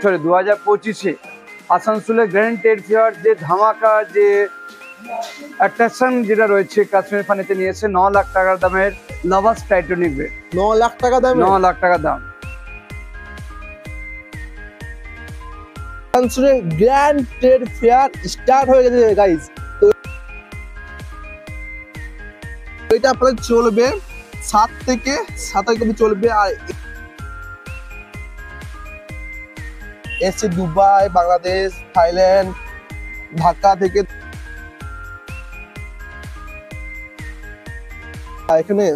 বছরে 2025-এ আসানসোলে grand trade fair যে ধামাকা যে অ্যাট্রাকশন যেটা রয়েছে কাশ্মীর ফার্নিচার নিয়েছে 9 লাখ টাকার দামের লাভার্স টাইটানিক বেড। 9 লাখ টাকা দাম, 9 লাখ টাকা দাম। আসানসোলে গ্র্যান্ড ট্রেড ফেয়ার স্টার্ট হয়ে গেছে গাইস। তো এটা আপনাদের চলবে 7 থেকে 27 অবধি চলবে। আর এসছে দুবাই, বাংলাদেশ, থাইল্যান্ড, ঢাকা থেকে। এখানে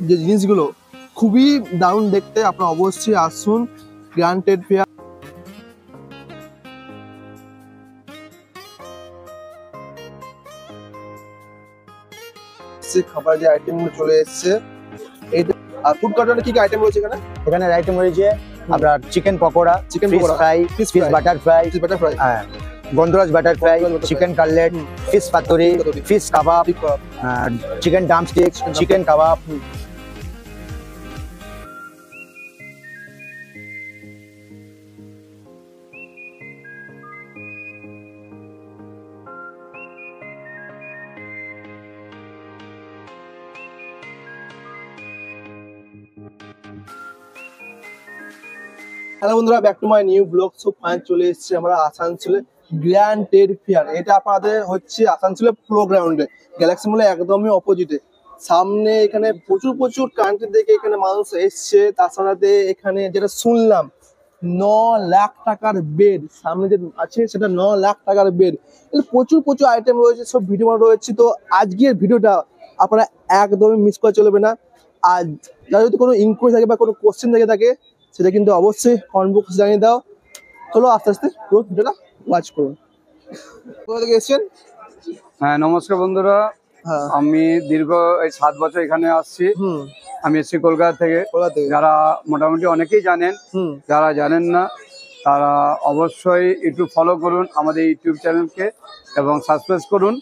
যে জিনিসগুলো খুবই দারুণ দেখতে, আপনারা অবশ্যই আসুন গ্র্যান্ড ট্রেড ফেয়ার। খাবার যে আইটেম গুলো চলে এসছে, আর ফুড কার্টনে কি কি আইটেম রয়েছে এখানে? এখানে আইটেম রয়েছে আপনার chicken pakora, chicken fish fry, fish butter fry, হ্যাঁ Gondhoraj butter fry, chicken cutlet, fish paturi, fish kebab, chicken drumstick, chicken kebab. Hello বন্ধুরা, back to my new blog. So fine চলে এসেছি আমরা আসানসোলে গ্র্যান্ড ট্রেড ফেয়ার। এটা আপনাদের হচ্ছে আসানসোলে প্রো গ্রাউন্ডে, গ্যালাক্সি মলে একদমই অপোজিটে। সামনে এখানে প্রচুর কান্ট্রি থেকে এখানে মানুষ এসছে। তার সাথে এখানে যেটা শুনলাম 9 লাখ টাকার বেড সামনে যে আছে, সেটা 9 লাখ টাকার বেড। প্রচুর আইটেম রয়েছে, সব ভিডিও রয়েছে। তো আজকের ভিডিওটা আপনারা একদমই মিস করে চলবে না। আর যারা যদি কোনো ইনকোয়ারি থাকে বা কোনো কোশ্চেন থেকে থাকে, সেটা কিন্তু অবশ্যই কমেন্ট বক্সে জানিয়ে দাও। চলো আস্তে আস্তে পুরো ভিডিওটা ওয়াচ করুন। কোথা থেকে এসেছেন? হ্যাঁ নমস্কার বন্ধুরা, আমি দীর্ঘ 7 বছর এখানে আসছি। আমি এসেছি কলকাতা থেকে। যারা মোটামুটি অনেকেই জানেন, যারা জানেন না তারা অবশ্যই একটু ফলো করুন আমাদের ইউটিউব চ্যানেলকে এবং সাবস্ক্রাইব করুন,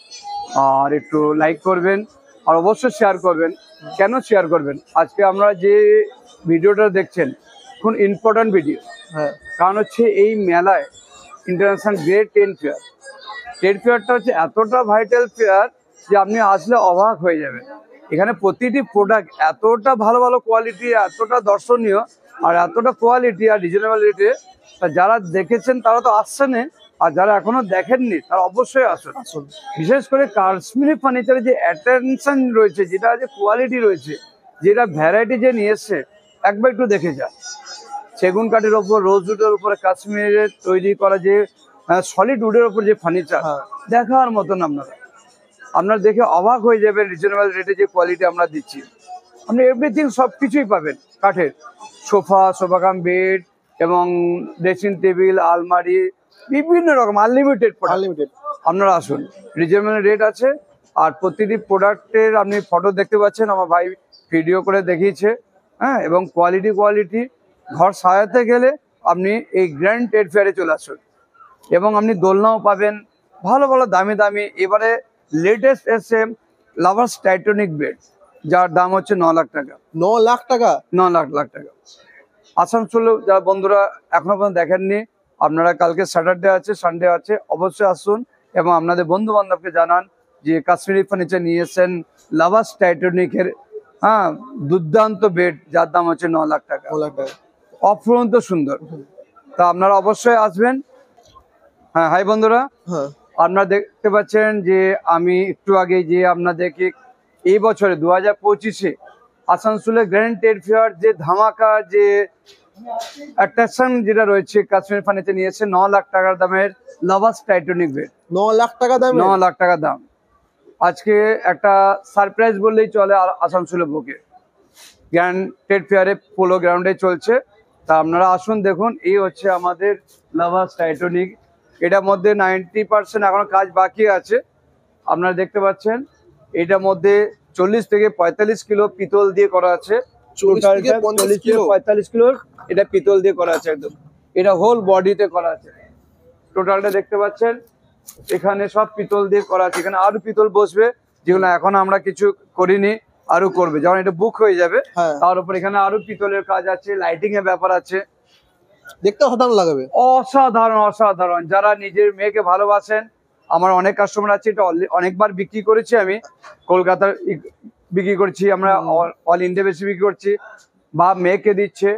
আর একটু লাইক করবেন, আর অবশ্যই শেয়ার করবেন। কেন শেয়ার করবেন? আজকে আমরা যে ভিডিওটা দেখছেন খুব ইম্পর্টেন্ট ভিডিও। কারণ হচ্ছে এই মেলায় ইন্টারন্যাশনাল গ্রেড ট্রেড ফেয়ারটা হচ্ছে এতটা ভাইটাল ফেয়ার যে আপনি আসলে অবাক হয়ে যাবেন। এখানে প্রতিটি প্রোডাক্ট এতটা ভালো কোয়ালিটি, এতটা দর্শনীয়, আর এতটা কোয়ালিটি আর রিজনেবল রেটে। যারা দেখেছেন তারা তো আসছেন, আর যারা এখনো দেখেননি তারা অবশ্যই আসুন। বিশেষ করে কাশ্মীরি ফার্নিচারের যে অ্যাটেনশন রয়েছে, যেটা যে কোয়ালিটি রয়েছে, যেটা ভ্যারাইটি যে নিয়ে এসছে, একবার একটু দেখে যান। সেগুন কাঠের ওপর, রোজ উডের উপরে কাশ্মীরের তৈরি করা যে সলিড উডের ওপর যে ফার্নিচার, দেখার মতন। আপনারা দেখে অবাক হয়ে যাবেন রিজনেবল রেটে যে কোয়ালিটি আমরা দিচ্ছি। আপনি এভরিথিং সবকিছুই পাবেন কাঠের, সোফা কাম বেড এবং ড্রেসিং টেবিল, আলমারি, বিভিন্ন রকম আনলিমিটেড প্রোডাক্ট। আপনারা আসুন, রিজনেবল রেট আছে। আর প্রতিটি প্রোডাক্টের আপনি ফটো দেখতে পাচ্ছেন, আমার ভাই ভিডিও করে দেখিয়েছে। হ্যাঁ, এবং কোয়ালিটি ঘর সাজাতে গেলে আপনি এই গ্র্যান্ড ট্রেড ফেয়ারে চলে আসুন। এবং আপনি দোলনাও পাবেন ভালো দামি। এবারে লেটেস্ট এসছে লাভার্স টাইটানিক বেড, যার দাম হচ্ছে 9 লাখ টাকা। 9 লাখ টাকা? 9 লাখ টাকা। আসানসোলে যারা বন্ধুরা এখনো পর্যন্ত দেখেননি, আপনারা কালকে স্যাটারডে আছে, সানডে আছে, অবশ্যই আসুন এবং আপনাদের বন্ধু বান্ধবকে জানান যে কাশ্মীরি ফার্নিচার নিয়েছেন লাভার্স টাইটানিকের দুর্দান্ত বেড, যার দাম হচ্ছে 9 লাখ টাকা। অফুরন্ত সুন্দর। তা আপনারা অবশ্যই আসবেন। হ্যাঁ হাই বন্ধুরা, আপনারা দেখতে পাচ্ছেন যে আমি একটু আগে যে আপনাদেরকে এই বছরে 2025-এ আসানসোলে গ্র্যান্ড ট্রেড ফেয়ার যে ধামাকা যে অ্যাট্রাকশন যেটা রয়েছে কাশ্মীর ফার্নিচার নিয়েছে 9 লাখ টাকার দামের লাভার্স টাইটানিক বেড। 9 লাখ টাকা দাম? 9 লাখ টাকা দাম। আজকে একটা সারপ্রাইজ বললেই চলে আসানসোলে বুকে। গ্র্যান্ড ট্রেড ফেয়ারে পোলো গ্রাউন্ডে চলছে। তা আপনারা আসুন, দেখুন। এই হচ্ছে আমাদের লাভার্স টাইটানিক। এটার মধ্যে 90% এখনো কাজ বাকি আছে। আপনারা দেখতে পাচ্ছেন এটার মধ্যে 40 থেকে 45 কিলো পিতল দিয়ে করা আছে। 40 থেকে 45 কিলো এটা পিতল দিয়ে করা আছে একদম। এটা হোল বডিতে করা আছে। টোটালটা দেখতে পাচ্ছেন, এখানে সব পিতল দিয়ে করা আছে। এখানে আরো পিতল বসবে, যেগুলো এখন আমরা কিছু করিনি, আরো করবে। যখন এটা বুক হয়ে যাবে তার উপর এখানে আরো পিতলের কাজ আছে, লাইটিং এর ব্যাপার আছে। দেখতে অসাধারণ লাগবে। অসাধারণ অসাধারণ। যারা নিজের মেয়েকে ভালোবাসেন, আমার অনেক কাস্টমার আছে, এটা অনেকবার বিক্রি করেছি আমি, কলকাতার বিক্রি করছি, আমরা অল ইন্ডিয়া বেশি বিক্রি করছি, বা মেয়েকে দিচ্ছে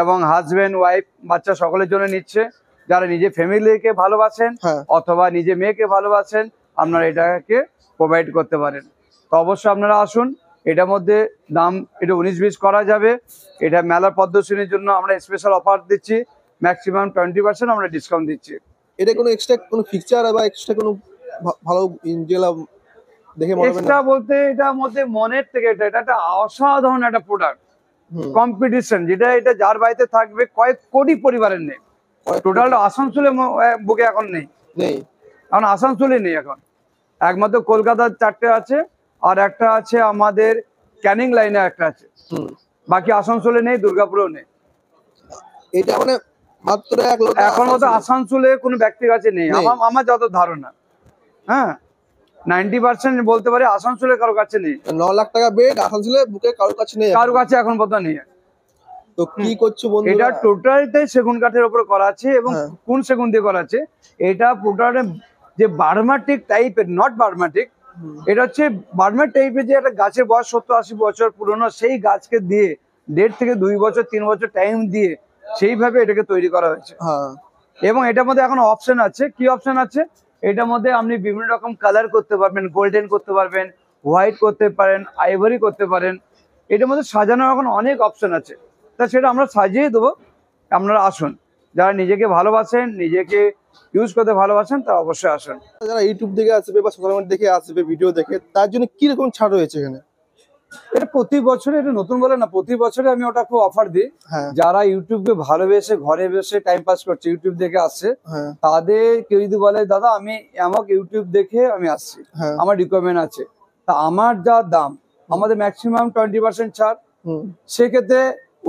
এবং হাজবেন্ড ওয়াইফ বাচ্চা সকলের জন্য নিচ্ছে। যারা নিজে ফ্যামিলিকে ভালোবাসেন অথবা নিজে মেয়েকে ভালোবাসেন, আপনারা এটাকে প্রোভাইড করতে পারেন। তো অবশ্যই আপনারা আসুন। এটার মধ্যে দাম এটা 19-20 করা যাবে। এটা মেলার প্রদর্শনীর জন্য আমরা স্পেশাল অফার দিচ্ছি, ম্যাক্সিমাম 20% আমরা ডিসকাউন্ট দিচ্ছি। এটা কোনো এক্সট্রা কোনো ফিচার বা এক্সট্রা কোনো ভালো যেগুলো দেখে মনে হয় এক্সট্রা বলতে এটার মধ্যে মনের থেকে এটা একটা অসাধারণ একটা প্রোডাক্ট, কম্পিটিশন, যেটা এটা যার বাড়িতে থাকবে কয়েক কোটি পরিবারের নেই। টোটাল আসানসোলে বুকে এখন নেই, এখন আসানসোলে নেই, এখন একমাত্র কলকাতার 4টে আছে, আর একটা আছে আমাদের ক্যানিং লাইনে একটা আছে, বাকি আসানসোলে নেই, দুর্গাপুরেও নেই। এটা মানে মাত্র এখন মতো আসানসোলে কোনো ব্যক্তির কাছে নেই আমার যত ধারণা। হ্যাঁ, 90% বলতে পারি আসানসোলে কারো কাছে নেই। 9 লাখ টাকা বেড আসানসোলে বুকে কারো কাছে নেই, কারো কাছে এখন পর্যন্ত নেই। তো কি করছো বন্ধু? এটা টোটালটাই সেগুন কাঠের উপর করা আছে, এবং কোন সেগুন দিয়ে করা আছে এটা টোটাল যে বার্মাটিক টাইপের, নট বার্মাটিক, এটা হচ্ছে বার্মার টাইপের, যে একটা গাছের বয়স 70-80 বছর পুরনো, সেই গাছকে দিয়ে 1.5 থেকে 2 বছর 3 বছর টাইম দিয়ে সেইভাবে এটাকে তৈরি করা হয়েছে। এবং এটার মধ্যে এখন অপশন আছে, কি অপশন আছে এটার মধ্যে? আপনি বিভিন্ন রকম কালার করতে পারবেন, গোল্ডেন করতে পারবেন, হোয়াইট করতে পারেন, আইভরি করতে পারেন। এটার মধ্যে সাজানোর এখন অনেক অপশন আছে, তা সেটা আমরা সাজিয়ে দেবো। আপনারা আসুন, যারা নিজেকে ভালোবাসেন, নিজেকে ইউজ করতে ভালোবাসেন, তারা অবশ্যই আসুন। যারা ইউটিউব দেখে আসবে বা সোশ্যাল মিডিয়া দেখে আসবে ভিডিও দেখে, তার জন্য কি রকম ছাড় রয়েছে এখানে? এটা প্রতি বছরে, এটা নতুন বলে না, প্রতি বছরে আমি ওটা খুব অফার দিই। যারা ইউটিউবকে ভালোবেসে ঘরে বসে টাইম পাস করছে, ইউটিউব দেখে আসছে, তাদের কেউ যদি বলে দাদা আমি এমন ইউটিউব দেখে আমি আসছি, আমার রিকোয়ারমেন্ট আছে, তা আমার যা দাম, আমাদের ম্যাক্সিমাম 20% ছাড়। সেক্ষেত্রে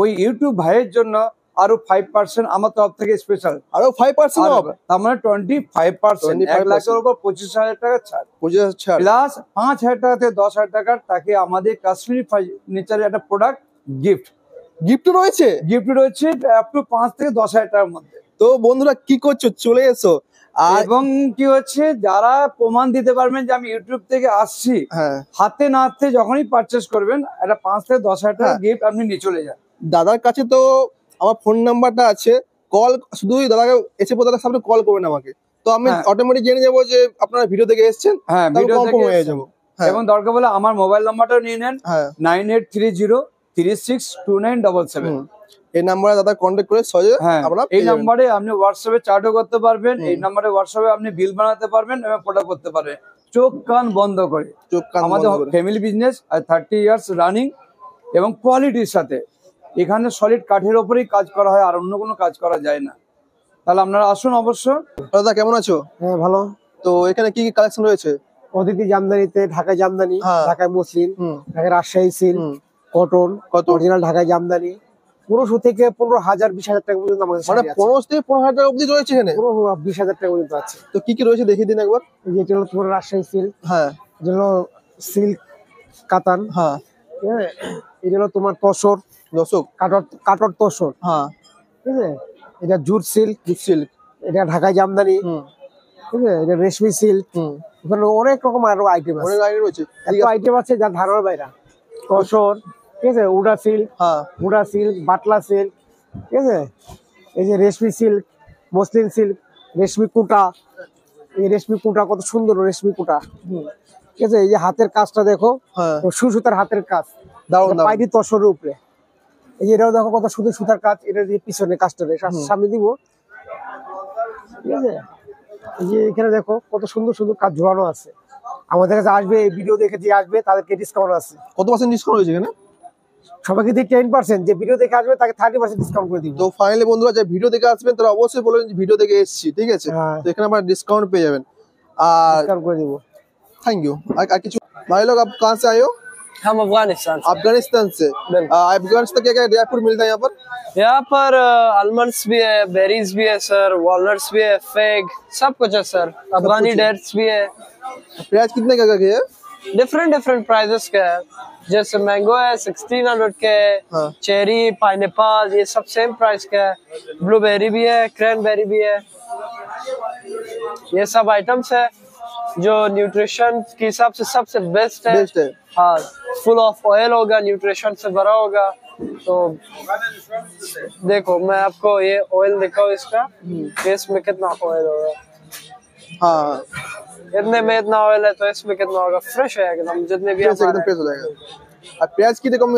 ওই ইউটিউব ভাইয়ের জন্য আরো 5% আমার তরফ থেকে স্পেশাল, আরো 5% অফ, তার মানে 25%, 1 লাখের উপর 25,000 টাকা ছাড়, 25,000 ছাড়, প্লাস 5,000 টাকা থেকে 10,000 টাকার তাকে আমাদের কাশ্মীরি ফার্নিচারের একটা প্রোডাক্ট গিফট রয়েছে। গিফট রয়েছে আপ টু 5 থেকে 10,000 টাকার মধ্যে। তো বন্ধুরা কি করছো, চলে এসো। এবং কি হচ্ছে, যারা প্রমাণ দিতে পারবেন যে আমি ইউটিউব থেকে আসছি, হাতে না হাতে যখনই পারচেস করবেন, একটা 5 থেকে 10,000 টাকা গিফট আপনি নিয়ে চলে যান। দাদার কাছে তো আমার ফোন নাম্বারটা আছে, কল শুধুই দাদাকে এসে দাদার সামনে কল করবেন আমাকে, তো আমি অটোমেটিক জেনে যাবো যে আপনারা ভিডিও দেখে এসেছেন। হ্যাঁ, ভিডিও দেখে হয়ে যাবো। এবং দরকার বলে আমার মোবাইল নাম্বারটাও নিয়ে নেন, 9830362977। এই নাম্বারে দাদা কন্ট্যাক্ট করে সহজে এই নাম্বারে আপনি হোয়াটসঅ্যাপে চ্যাটও করতে পারবেন, এই নাম্বারে হোয়াটসঅ্যাপে আপনি বিল বানাতে পারবেন এবং প্রোডাক্ট করতে পারবেন চোখ কান বন্ধ করে। আমাদের ফ্যামিলি বিজনেস আর 30 ইয়ার্স রানিং, এবং কোয়ালিটির সাথে। এখানে সলিড কাঠের ওপরেই কাজ করা হয়, আর অন্য কোনো কাজ করা যায় না। তাহলে আপনারা আসুন অবশ্য। দাদা কেমন আছো? হ্যাঁ ভালো। তো এখানে কি কি কালেকশন রয়েছে? অতিথি জামদানিতে ঢাকায় জামদানি, ঢাকায় মসলিন, ঢাকায় রাজশাহী সিল্ক, কটন, অরিজিনাল ঢাকায় জামদানি, 1500 থেকে 15,000 20,000 টাকা পর্যন্ত আমাদের মানে 15 থেকে 15,000 টাকা অবধি রয়েছে এখানে, 20,000 টাকা পর্যন্ত আছে। তো কি কি রয়েছে দেখিয়ে দিন একবার। এই যে এটা হলো তোমার রাজশাহী সিল্ক, এটা হলো সিল্ক কাতান, এটা হলো তোমার তসর, কাটর তসর, ঠিক আছে। এটা জুট সিল্ক, এটা ঢাকায় জামদানি, ঠিক আছে। এটা রেশমি সিল্ক, ওখানে অনেক রকম আরো আইটেম আছে, এত আইটেম আছে যা ধারণার বাইরে। তসর, ঠিক আছে। উডা সিল্ক, বাটলা সিল্ক, ঠিক আছে। এই যে রেশমি সিল্ক, মসলিন সিল্ক, রেশমি কুটা, এই রেশমি কুটা কত সুন্দর রেশমি কুটা, ঠিক আছে। এই যে হাতের কাজটা দেখো, সুতার হাতের কাজ, পাইনি তসরের উপরে। এই যে এটাও দেখো কত সুন্দর সুতার কাজ, এটা দিয়ে পিছনে কাজটা সামনে দিব, ঠিক আছে। এই যে এখানে দেখো কত সুন্দর সুন্দর কাজ ঝোলানো আছে। আমাদের কাছে আসবে, এই ভিডিও দেখে যে আসবে তাদেরকে ডিসকাউন্ট আছে। কত পার্সেন্ট ডিসকাউন্ট হয়েছে এখানে? সবাইকে দিয়ে 10%, যে ভিডিও দেখে আসবে তাকে 30% ডিসকাউন্ট করে দিব। তো ফাইনালি বন্ধুরা, যে ভিডিও দেখে আসবেন তারা অবশ্যই বলবেন যে ভিডিও দেখে এসেছি, ঠিক আছে। তো এখানে আপনারা ডিসকাউন্ট পেয়ে যাবেন, আর ডিসকাউন্ট করে দিব। Thank you. আর কিছু भाई लोग आप कहाँ से आए हो? हम अफगानिस्तान से। अफगानिस्तान क्या क्या ड्राई फ्रूट मिलता है यहाँ पर आलमंड्स भी है, बेरीज भी है सर, वॉलनट्स भी है, फेग, सब कुछ है सर। अफगानी डेट्स भी है। प्राइस कितने का है? डिफरेंट प्राइजेस का है। जैसे मैंगो है 1600 के, चेरी, पाइनएप्पल ये सब सेम प्राइस का है। ब्लूबेरी भी है, क्रैनबेरी भी है। ये सब आइटम्स है जो न्यूट्रिशन के हिसाब से सबसे बेस्ट है। हाँ, फुल ऑफ ऑयल होगा, न्यूट्रिशन से भरा होगा। तो देखो मैं आपको ये ऑयल दिखाऊं इसका, इसमें कितना ऑयल होगा। हाँ, इतने में इतना ऑयल है तो इसमें कितना होगा। फ्रेश है एकदम, जितने भी एकदम फ्रेश हो जाएगा। अब प्याज की देखो,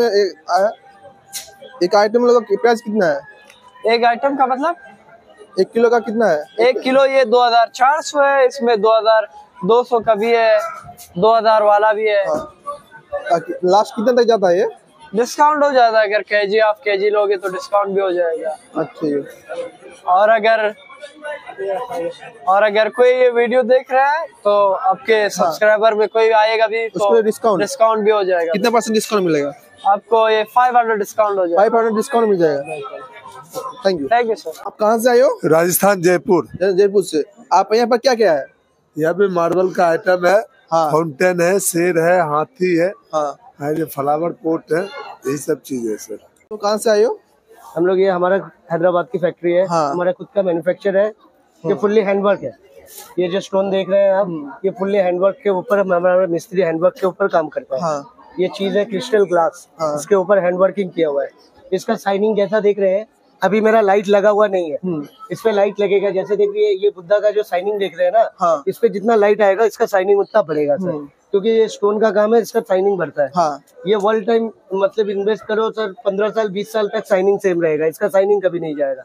एक आइटम लोग प्याज कितना है? एक आइटम का मतलब 1 किलो का कितना है? 1 किलो ये 2400 है, इसमें 2200 का भी है, 2000 वाला भी है। लास्ट कितना तक जाता है ये? डिस्काउंट हो जाता है, अगर केजी आप केजी लोगे तो डिस्काउंट भी हो जाएगा। अच्छा। और अगर कोई ये वीडियो देख रहा है तो आपके सब्सक्राइबर में कोई आएगा भी तो डिस्काउंट भी हो जाएगा। कितना % डिस्काउंट मिलेगा आपको? ये 500 डिस्काउंट हो जाएगा। 500 डिस्काउंट मिल जाएगा। Thank you sir. आप कहाँ से आए हो? राजस्थान, जयपुर। जयपुर से। आप यहाँ पर क्या क्या है? यहाँ पे मार्बल का आइटम है, फाउंटेन है, शेर है, हाथी है, ये फ्लावर पोट है, यही सब चीज है सर। तो कहाँ से आए हो? हम लोग, ये हमारा हैदराबाद की फैक्ट्री है। हमारा खुद का मैन्युफैक्चर है। ये फुल्ली हैंडवर्क है। ये जो स्टोन देख रहे हैं आप, ये फुल्ली हैंडवर्क के ऊपर हमारा मिस्त्री हैंडवर्क के ऊपर काम करता है। ये चीज है क्रिस्टल ग्लास, इसके ऊपर हैंडवर्किंग किया हुआ है। इसका शाइनिंग जैसा देख रहे हैं, अभी मेरा लाइट लगा हुआ नहीं है, इस पे लाइट लगेगा। जैसे देखिए ये बुद्धा का जो शाइनिंग देख रहे हैं ना, इस पे जितना लाइट आएगा इसका शाइनिंग उतना बढ़ेगा सर, क्योंकि ये स्टोन का काम है, इसका शाइनिंग बढ़ता है। ये वर्ल्ड टाइम मतलब इन्वेस्ट करो सर, 15 साल 20 साल तक शाइनिंग सेम रहेगा, इसका शाइनिंग कभी नहीं जाएगा।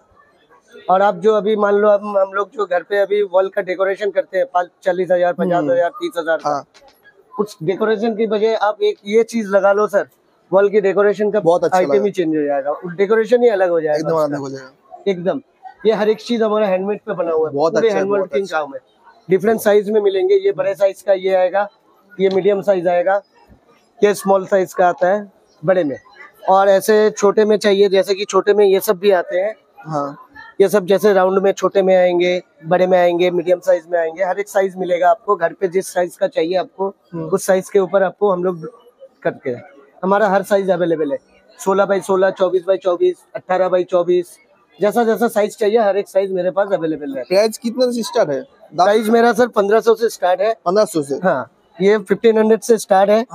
और आप जो अभी मान लो हम लोग जो घर पे अभी वॉल का डेकोरेशन करते हैं 40,000, 50,000, 30,000, कुछ डेकोरेशन की बजाय आप एक ये चीज लगा लो सर, वॉल की डेकोरेशन का बहुत अच्छा आइटम ही चेंज हो जाएगा, डेकोरेशन ही अलग हो जाएगा, एकदम अलग हो जाएगा एकदम। ये हर एक चीज हमारा हैंडमेड पे बना हुआ है, बहुत अच्छा हैंडवर्किंग काम है। डिफरेंट साइज में मिलेंगे, ये बड़े साइज का ये आएगा, ये मीडियम साइज आएगा, ये स्मॉल साइज का आता है बड़े में। और ऐसे छोटे में चाहिए, जैसे कि छोटे में ये सब भी आते हैं। ये सब जैसे राउंड में छोटे में आएंगे, बड़े में आएंगे, मीडियम साइज में आएंगे, हर एक साइज मिलेगा आपको। घर पे जिस साइज का चाहिए आपको, उस साइज के ऊपर आपको हम लोग करते हैं। हमारा हर साइज अवेलेबल है, 16 बाई 16, 24 बाई 24, 18 बाई 24, जैसा जैसा साइज चाहिए हर एक साइज मेरे पास अवेलेबल है। प्राइस कितना से स्टार्ट है? साइज मेरा सर 1500 से स्टार्ट है। 1500 से? हाँ, ये 1500 से स्टार्ट है।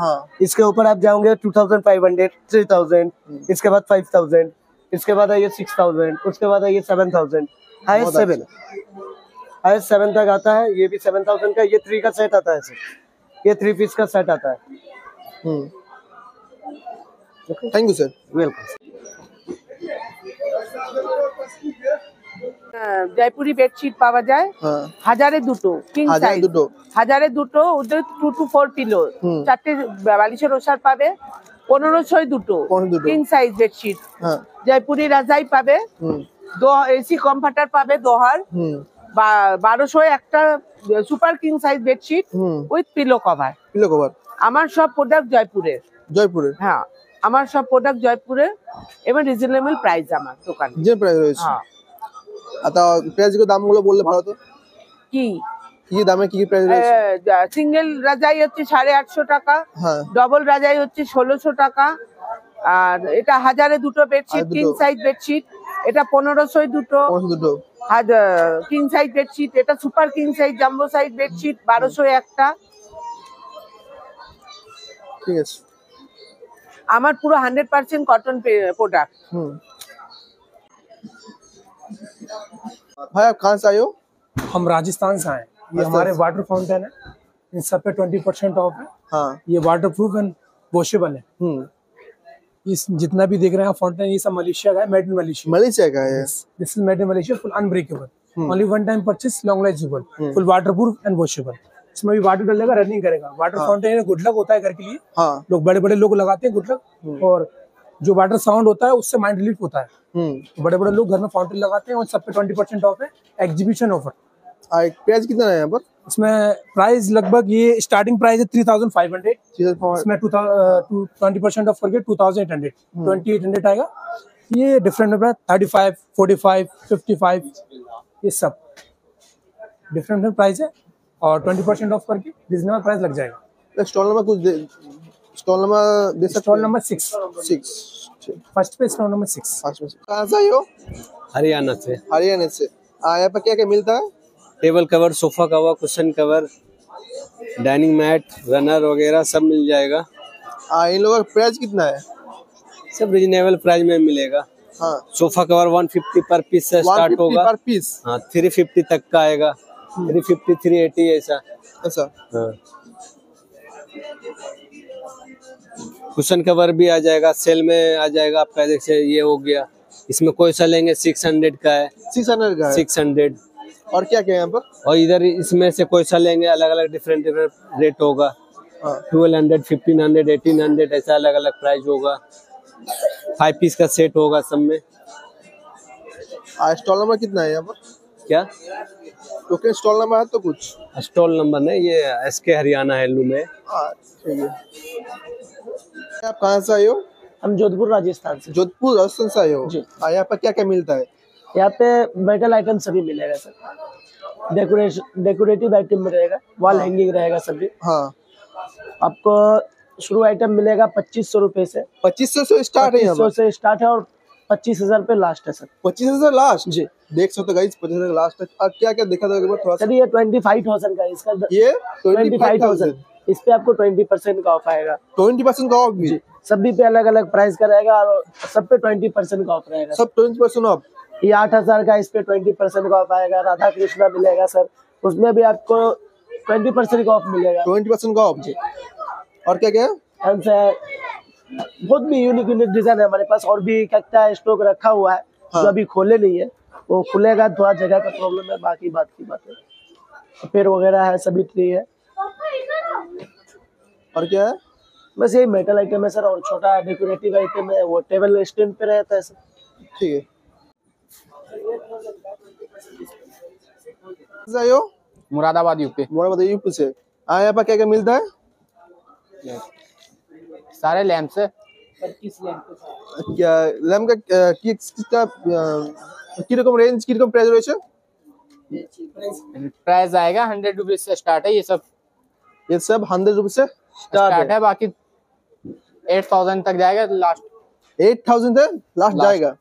इसके ऊपर आप जाओगे 2500, 3000, इसके बाद 5000, इसके बाद है ये 6000, उसके बाद है ये 7000, हाईएस्ट 7, हाईएस्ट 7 तक आता है। ये भी 7000 का, ये 3 का सेट आता है सर, ये 3 पीस का सेट आता है। Thank you sir. Welcome. Jaipuri bedsheet পাওয়া যায়, 1000-এ দুটো কিং সাইজ, 1000-এ দুটো, ওদের 2 to 4 পিলো, 4টে বালিশের ওষার পাবে, 1500-এ দুটো কিং সাইজ বেডশিট। জয়পুরি রাজাই পাবে, এসি কমফর্টার পাবে দোহার, 1200-এ একটা super king size bedsheet with pillow cover. Pillow cover আমার সব প্রোডাক্ট জয়পুরের। জয়পুরের? হ্যাঁ, আমার সব প্রোডাক্ট জয়পুরের এবং রিজনেবল প্রাইস আমার দোকানে। যে প্রাইস রয়েছে। আচ্ছা, প্রাইসগুলো দামগুলো বললে ভালো তো। কি কি দামে কি প্রাইস রয়েছে? সিঙ্গেল রাজাই হচ্ছে 850 টাকা, ডবল রাজাই হচ্ছে 1600 টাকা, আর এটা 1000-এ দুটো বেডশিট কিং সাইজ বেডশিট, এটা 1500-এ দুটো কিং সাইজ বেডশিট, এটা super king size jumbo size bedsheet 1200-এ একটা। ঠিক আছে, আমার পুরো 100% কটন প্রোডাক্ট। भाई आप कहाँ से आए हो? हम राजस्थान से आए। ये हमारे वाटर फाउंटेन है, इन सब पे 20% ऑफ है। ये वाटर प्रूफ एंड वॉशेबल है। इस जितना भी देख रहे हैं फाउंटेन, ये सब मलेशिया का है, मेड इन मलेशिया। मलेशिया का है? This is made in Malaysia, full unbreakable, only one time purchase, long life usable, full water proof and washable. इसमें भी वाटर डलेगा, रनिंग करेगा। वाटर फाउंटेन गुड लक होता है घर के लिए, लोग बड़े बड़े लोग लगाते हैं गुड लक, और जो वाटर साउंड होता है उससे माइंड रिलीफ होता है। तो बड़े बड़े लोग घर में फाउंटेन लगाते हैं, और सब पे 20% ऑफ है, एग्जीबिशन ऑफर। प्राइस कितना है यहाँ पर? इसमें प्राइस लगभग ये स्टार्टिंग प्राइस है 3500, इसमें 20% ऑफ करके 2800, 2800 आएगा। ये डिफरेंट है, 35, 45, 55, ये सब डिफरेंट प्राइस है, और 20% ऑफ करके रिजनेबल प्राइस लग जाएगा। स्टॉल में कुछ stall number stall number 6 6 first पे स्टॉल नंबर 6। कहाँ से आए हो? हरियाणा से। हरियाणा से। यहाँ पर क्या क्या मिलता है? Table cover, sofa cover, cushion cover, dining mat, runner वगैरह सब मिल जाएगा। इन लोगों का प्राइस कितना है? सब रिजनेबल प्राइस में मिलेगा। हाँ। सोफा कवर 150 पर पीस से स्टार्ट होगा। पर पीस? हाँ, 350 तक का आएगा। 350, 380 ऐसा। हाँ। कुशन कवर भी आ जाएगा, सेल में आ जाएगा आपका। जैसे ये हो गया, इसमें कोई सा लेंगे 600 का है। 600 का है? 600। और क्या क्या है यहाँ पर? और इधर इसमें से कोई सा लेंगे अलग अलग डिफरेंट रेट होगा। 1200, 1500, 1800 ऐसा अलग अलग प्राइस होगा। 5 पीस का सेट होगा सब में। स्टॉल नंबर कितना है यहाँ पर? क्या तो स्टॉल नंबर है तो कुछ? स्टॉल नंबर नहीं, ये एसके हरियाणा हैंडलूम में। ठीक है। आप कहाँ से आए हो? हम जोधपुर राजस्थान से। जोधपुर राजस्थान से आए हो जी। यहाँ पर क्या क्या मिलता है? यहाँ पे मेटल आइटम सभी मिलेगा सर। डेकोरेटिव आइटम मिलेगा, वॉल हैंगिंग रहेगा सभी। हाँ। आपको शुरू आइटम मिलेगा 2500 रुपए से। 2500 से स्टार्ट है? 2500 से स्टार्ट है और 25,000 पे लास्ट है सर। 25,000 लास्ट? जी देख सकते गाइस, 25,000 लास्ट है। और क्या क्या देखा था थोड़ा सा? सर ये 25,000 का इसका। ये 25,000 इस पे आपको 20% का ऑफ आएगा। 20% का ऑफ भी? सभी पे अलग अलग प्राइस का रहेगा और सब पे 20% का ऑफ रहेगा। सब 20% ऑफ? ये 8,000 का, इस पे 20% का ऑफ आएगा। राधा कृष्णा मिलेगा सर, उसमें भी आपको 20% का ऑफ मिलेगा। 20% का ऑफ जी। और क्या क्या है? बहुत भी यूनिक डिजाइन है हमारे पास। और भी क्या स्टॉक रखा हुआ है जो अभी खोले नहीं है, वो खुलेगा। थोड़ा जगह का प्रॉब्लम है, बाकी बात की बात है। पेड़ वगैरह है, सभी ट्री है। और क्या है? बस यही मेटल आइटम है सर, और छोटा डेकोरेटिव आइटम है, वो टेबल स्टैंड पे रहता है सर। ठीक है। जाइयो मुरादाबाद यूपी। मुरादाबाद यूपी से। यहाँ पर क्या क्या मिलता है? सारे लैंप से। 25 लैंप क्या लैंप का किसका किरकम रेंज, किरकम प्राइस রয়েছে? प्राइस आएगा 100 रुपीज से स्टार्ट है। ये सब 100 रुपीज से स्टार्ट है। बाकी 8000 तक जाएगा लास्ट। 8000 तक लास्ट जाएगा,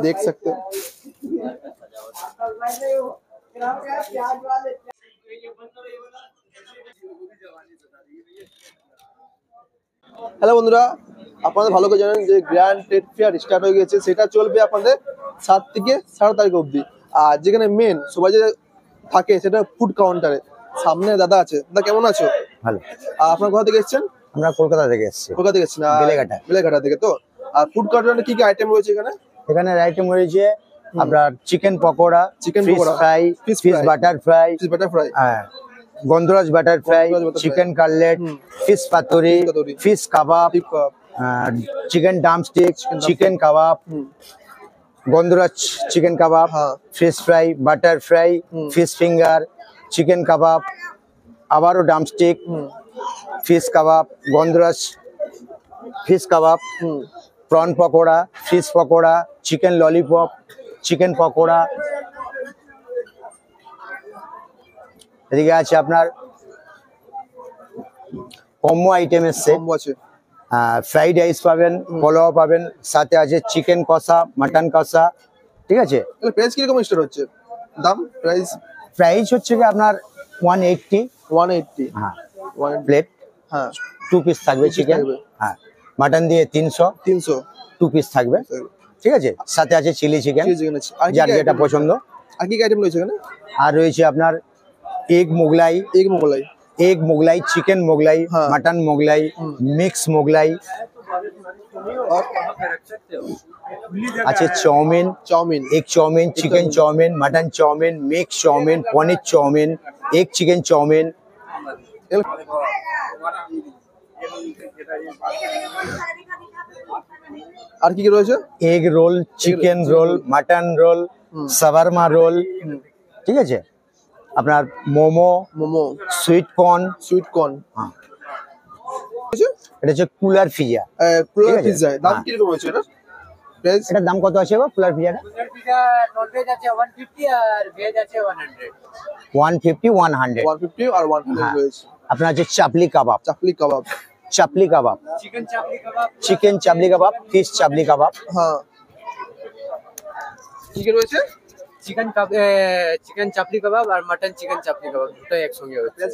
देख सकते हैं। হ্যালো বন্ধুরা, আপনাদের ভালো করে জানেন যে গ্র্যান্ড ট্রেড ফেয়ার স্টার্ট হয়ে গেছে। সেটা চলবে আপনাদের 7 থেকে 7.5 তারিখ অবধি। আর যেখানে মেন সবাই যে থাকে সেটা ফুড কাউন্টারে। সামনে দাদা আছে। দাদা কেমন আছো? ভালো। আর আপনারা কোথা থেকে এসেছেন? আমরা কলকাতা থেকে এসেছি। কলকাতা থেকে এসেছেন? বেলেঘাটা। বেলেঘাটা থেকে। তো আর ফুড কাউন্টারে কি কি আইটেম রয়েছে এখানে? এখানে আইটেম রয়েছে আপনার chicken pakora, chicken fish pakora, fry, fish fish butter fry, fish butter fry, হ্যাঁ, Gondhoraj butter fry, chicken cutlet, fish paturi, fish kebab, chicken drumstick, chicken kebab, Gondhoraj chicken kebab, fish fry, butter fry, fish finger, chicken kebab, আবারও drumstick, fish kebab, Gondhoraj fish kebab, prawn pakora, fish pakora, chicken lollipop, chicken pakora. এদিকে আছে আপনার combo item এসছে। Fried rice পাবেন, পোলাও পাবেন, সাথে আছে chicken কষা, মাটন কষা। ঠিক আছে। প্রাইস কিরকম স্টার্ট হচ্ছে? দাম প্রাইস? প্রাইস হচ্ছে কি আপনার 180। 180 হ্যাঁ, প্লেট। হ্যাঁ, 2 পিস থাকবে চিকেন। হ্যাঁ, মাটন দিয়ে 300 2 পিস থাকবে। ঠিক আছে। সাথে আছে চিলি চিকেন, যার যেটা পছন্দ। আর কি আইটেম রয়েছে এখানে? আর রয়েছে আপনার egg Mughlai, egg Mughlai, chicken Mughlai, mutton Mughlai, mix Mughlai. আছে chow mein, egg chow mein, chicken chow mein, mutton chow mein, mix chow mein, paneer chow mein, egg chicken chow mein. আর কি কি রয়েছে? Egg roll, chicken roll, mutton roll, shawarma roll. ঠিক আছে। আপনার মোমো, সুইট কর্ন। হ্যাঁ, এটা হচ্ছে কুলার পিজা। কুলার পিজা দাম কি রকম আছে এটা? প্রাইস? এটার দাম কত আছে গো কুলার পিজাটা? কুলার পিজা নন ভেজ আছে 150 আর ভেজ আছে 100। 150 100 150 আর 100 রয়েছে। আপনার আছে চাপলি কাবাব। চাপলি কাবাব, চিকেন চাপলি কাবাব, ফিশ চাপলি কাবাব। হ্যাঁ কি কি রয়েছে? চিকেন চাপলি কাবাব আর মাটন চিকেন চাপলি কাবাব দুটোই একসঙ্গে হচ্ছে।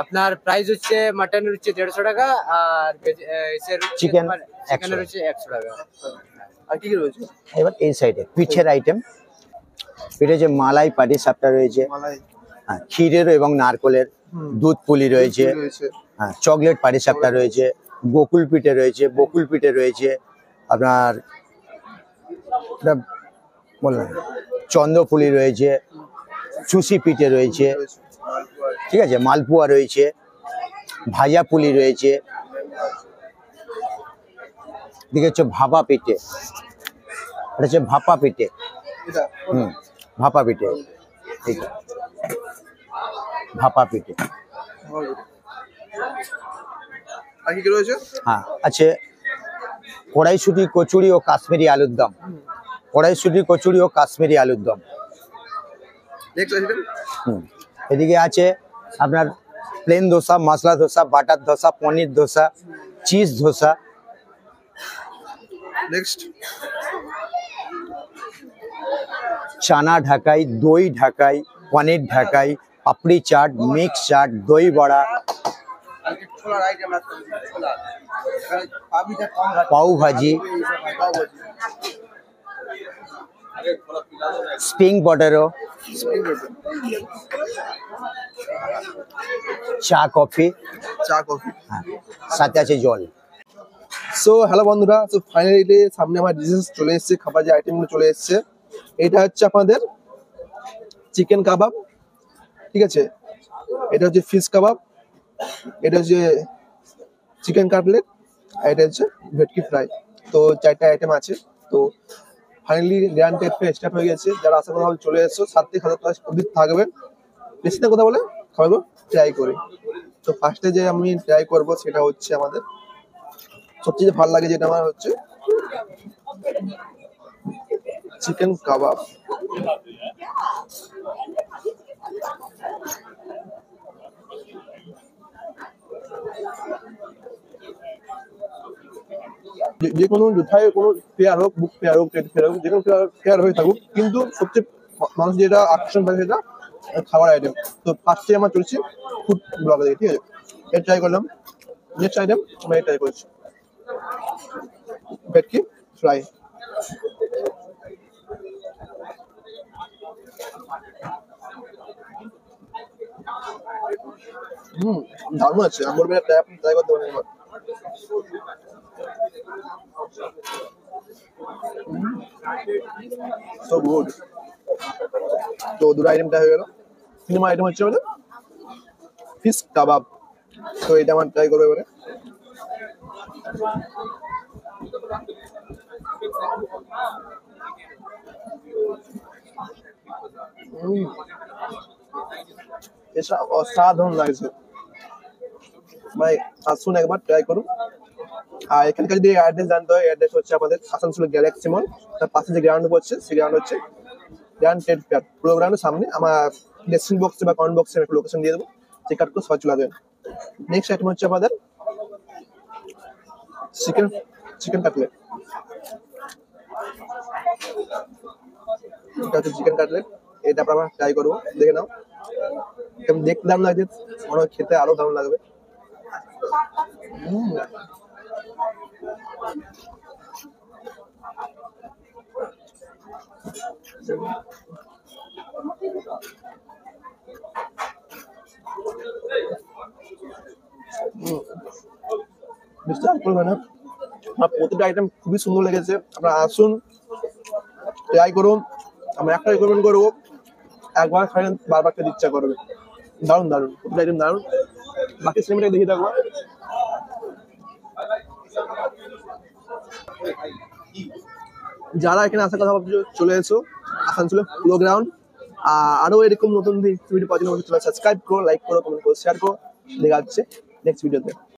আপনার প্রাইস হচ্ছে মাটনের হচ্ছে 150 টাকা আর চিকেনের হচ্ছে 100 টাকা। আর কি কি রয়েছে? এবার এই সাইডে পিঠের আইটেম, পিঠে যে মালাই পাটি সাপটা রয়েছে, হ্যাঁ ক্ষীরের এবং নারকলের, দুধ পুলি রয়েছে, হ্যাঁ চকলেট পাটি সাপটা রয়েছে, গোকুল পিঠে রয়েছে, বকুল পিঠে রয়েছে, আপনার বললাম চন্দ্রপুলি রয়েছে, চুষি পিঠে রয়েছে, ঠিক আছে, মালপুয়া রয়েছে, ভাজা পুলি রয়েছে, দিকে হচ্ছে ভাপা পিঠে, এটা হচ্ছে ভাপা পিঠে, ভাপা পিঠে, ঠিক আছে ভাপা পিঠে। আর কি কি রয়েছে? হ্যাঁ আছে কড়াইশুঁটি কচুরি ও কাশ্মীরি আলুর দম, কড়াইশুঁটি কচুরি ও কাশ্মীরি আলুর দম। এদিকে আছে আপনার প্লেন ধোসা, মশলা ধোসা, বাটার ধোসা, পনির ধোসা, চিজ ধোসা। নেক্সট চানা ঢাকাই, দই ঢাকাই, পনির ঢাকাই, পাপড়ি চাট, মিক্স চাট, দই বড়া, পাউ ভাজি, স্প্রিং পটেটো, চা কফি, হ্যাঁ সাথে আছে জল। সো হ্যালো বন্ধুরা, তো ফাইনালি সামনে আমার ডিশেস চলে এসেছে, খাবার যে আইটেমগুলো চলে এসেছে। এটা হচ্ছে আপনাদের চিকেন কাবাব, ঠিক আছে, এটা হচ্ছে ফিশ কাবাব, এটা হচ্ছে চিকেন কাটলেট, আর এটা হচ্ছে ভেটকি ফ্রাই। তো 4টা আইটেম আছে। তো finally grand TET fair start হয়ে গেছে। যারা আশা করা চলে এসেছো 7 থেকে 10 অবধি থাকবেন। বেশি না কথা বলে খাবারগুলো ট্রাই করি। তো ফার্স্টে যে আমি ট্রাই করব সেটা হচ্ছে আমাদের সবচেয়ে ভালো লাগে যেটা আমার হচ্ছে চিকেন কাবাব। যে কোনো যথায় কোনো ফেয়ার হোক, বুক ফেয়ার হোক, ট্রেড ফেয়ার হোক, যে কোনো ফেয়ার হয়ে থাকুক, কিন্তু সবচেয়ে মানুষ যেটা আকর্ষণ পায় সেটা খাবার আইটেম। তো ফার্স্টে আমার চলছে ফুড ব্লগে দেখে, ঠিক আছে, এটা ট্রাই করলাম। নেক্সট আইটেম আমি ট্রাই করছি ভেটকি ফ্রাই। দারুণ আছে, আমি বলবো ট্রাই করতে পারেন এবার। So good. তো দুটো আইটেমটা হয়ে গেল। 3 নম্বর আইটেম হচ্ছে আমাদের ফিশ কাবাব। তো এটা আমার ট্রাই করবো এবারে। এটা অসাধারণ লাগছে ভাই, আসুন একবার ট্রাই করুন। আর এখানকার যদি অ্যাড্রেস জানতে হয়, অ্যাড্রেস হচ্ছে আমাদের আসানসোল গ্যালাক্সি মল, তার পাশে যে গ্রাউন্ড পড়ছে সেই গ্রাউন্ড হচ্ছে গ্র্যান্ড ট্রেড ফেয়ার। পুরো গ্রাউন্ডের সামনে আমার ডেসক্রিপশন বক্সে বা কমেন্ট বক্সে একটা লোকেশন দিয়ে দেবো, চেক আউট করে সবাই চলে আসবেন। নেক্সট আইটেম হচ্ছে আমাদের চিকেন কাটলেট। এটা হচ্ছে চিকেন কাটলেট, এটা আমরা ট্রাই করবো, দেখে নাও। দেখতে দারুণ লাগছে, মনে হয় খেতে আরো দারুণ লাগবে। প্রতিটা আইটেম খুবই সুন্দর লেগেছে। আপনারা আসুন, ট্রাই করুন। আমরা একটা রিকমেন্ড করবো, একবার খাবেন বারবার খেতে ইচ্ছা করবে। দারুণ দারুণ, প্রতিটা আইটেম দারুণ। বাকি সিনেমাটা দেখে থাকবো। যারা এখানে আসার কথা ভাবছো চলে এসো, আসানসোলে প্লো গ্রাউন্ড। আরো এরকম নতুন ভিডিও পাওয়ার জন্য সাবস্ক্রাইব করো, লাইক করো, কমেন্ট করো, শেয়ার করো। দেখা যাচ্ছে নেক্সট ভিডিওতে।